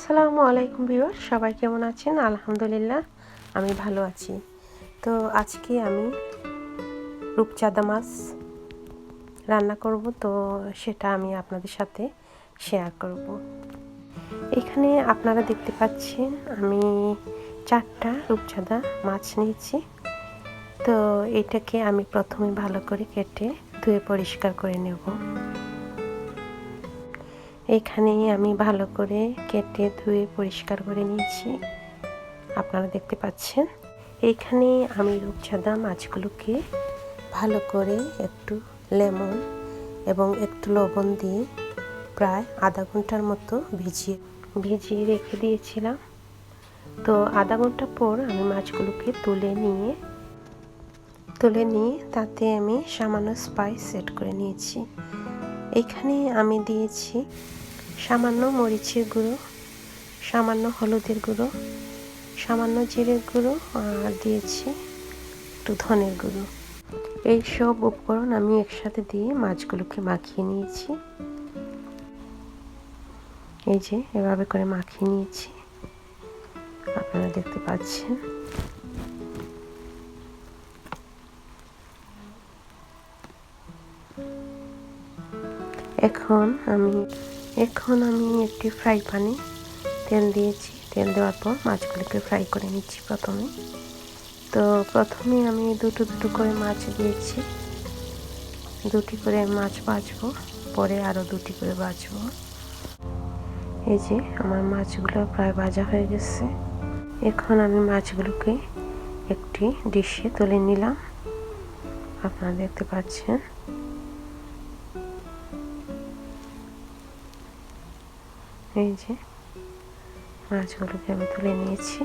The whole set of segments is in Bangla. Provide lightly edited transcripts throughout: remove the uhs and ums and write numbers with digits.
আসসালামু আলাইকুম ভিউয়ার, সবাই কেমন আছেন? আলহামদুলিল্লাহ আমি ভালো আছি। তো আজকে আমি রূপচাঁদা মাছ রান্না করব, তো সেটা আমি আপনাদের সাথে শেয়ার করব। এখানে আপনারা দেখতে পাচ্ছেন আমি 4টা রূপচাঁদা মাছ নিয়েছি। তো এটাকে আমি প্রথমে ভালো করে কেটে ধুয়ে পরিষ্কার করে নেব। এখানে আমি ভালো করে কেটে ধুয়ে পরিষ্কার করে নিয়েছি, আপনারা দেখতে পাচ্ছেন। এইখানে আমি রূপচাঁদা মাছগুলোকে ভালো করে একটু লেমন এবং একটু লবণ দিয়ে প্রায় আধা ঘন্টার মতো ভিজিয়ে রেখে দিয়েছিলাম। তো আধা ঘন্টা পর আমি মাছগুলোকে তুলে নিয়ে তাতে আমি সামান্য স্পাইস সেট করে নিয়েছি। এখানে আমি দিয়েছি সামান্য মরিচের গুঁড়ো, সামান্য হলুদের গুঁড়ো, সামান্য জিরের গুঁড়ো, আর দিয়েছি একটু ধনের গুঁড়ো। এই সব উপকরণ আমি একসাথে দিয়ে মাছগুলোকে মাখিয়ে নিয়েছি। এই যে এভাবে করে মাখিয়ে নিয়েছি, আপনারা দেখতে পাচ্ছেন। এখন আমি একটি ফ্রাই প্যানে তেল দিয়েছি। তেল দেওয়ার পর মাছগুলোকে ফ্রাই করে নিচ্ছি প্রথমে আমি দুটো করে মাছ দিয়েছি। 2টি করে মাছ ভাজবো, পরে আরও 2টি করে ভাজবো। এই যে আমার মাছগুলো প্রায় ভাজা হয়ে গেছে। এখন আমি মাছগুলোকে একটি ডিশে তুলে নিলাম, আপনারা দেখতে পাচ্ছেন। এই যে মাছগুলোকে আমি তুলে নিয়েছি।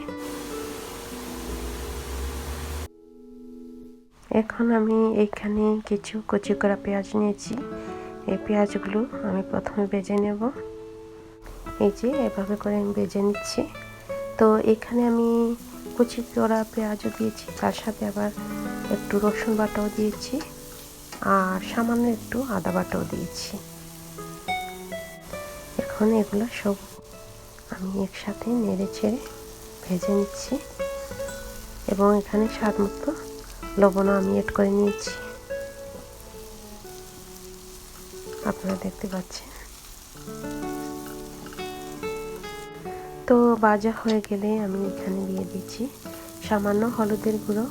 এখন আমি এইখানে কিছু কুচি করা পেঁয়াজ নিয়েছি। এই পেঁয়াজগুলো আমি প্রথমে ভেজে নেব। এই যে এভাবে করে আমি ভেজে নিচ্ছি। তো এখানে আমি কুচি করা পেঁয়াজও দিয়েছি, তার সাথে আবার একটু রসুন বাটাও দিয়েছি, আর সামান্য একটু আদা বাটাও দিয়েছি। এখন এগুলো সব আমি একসাথে নেড়ে চেড়ে ভেজে নিচ্ছি, এবং এখানে স্বাদ মতো লবণও আমি এড করে নিয়েছি, আপনারা দেখতে পাচ্ছেন। তো ভাজা হয়ে গেলে আমি এখানে দিয়ে দিচ্ছি সামান্য হলুদের গুঁড়ো,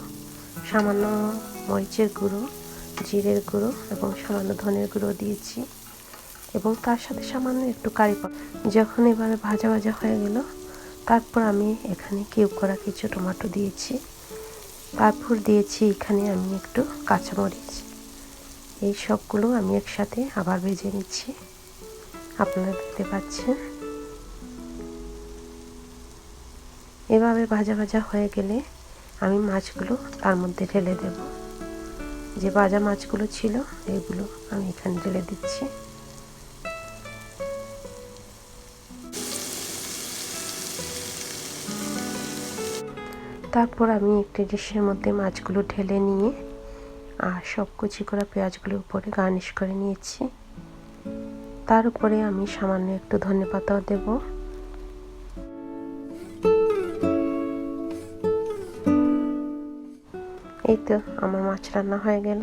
সামান্য মরিচের গুঁড়ো, জিরের গুঁড়ো এবং সামান্য ধনের গুঁড়ো দিয়েছি, এবং তার সাথে সামান্য একটু কারি পাউডার। যখন এভাবে ভাজা হয়ে গেল, তারপর আমি এখানে কিউব করা কিছু টমেটো দিয়েছি। তারপর দিয়েছি এখানে আমি একটু কাঁচামরিচ। এই সবগুলো আমি একসাথে আবার ভেজে নিচ্ছি, আপনারা দেখতে পাচ্ছেন। এভাবে ভাজা হয়ে গেলে আমি মাছগুলো তার মধ্যে ঢেলে দেব। যে ভাজা মাছগুলো ছিল এগুলো আমি এখানে ঢেলে দিচ্ছি। তারপর আমি একটি ডিশের মধ্যে মাছগুলো ঢেলে নিয়ে আর সব কুচি করা পেঁয়াজগুলোর উপরে গার্নিশ করে নিয়েছি। তার উপরে আমি সামান্য একটু ধনেপাতাও দেব। এই তো আমার মাছ রান্না হয়ে গেল।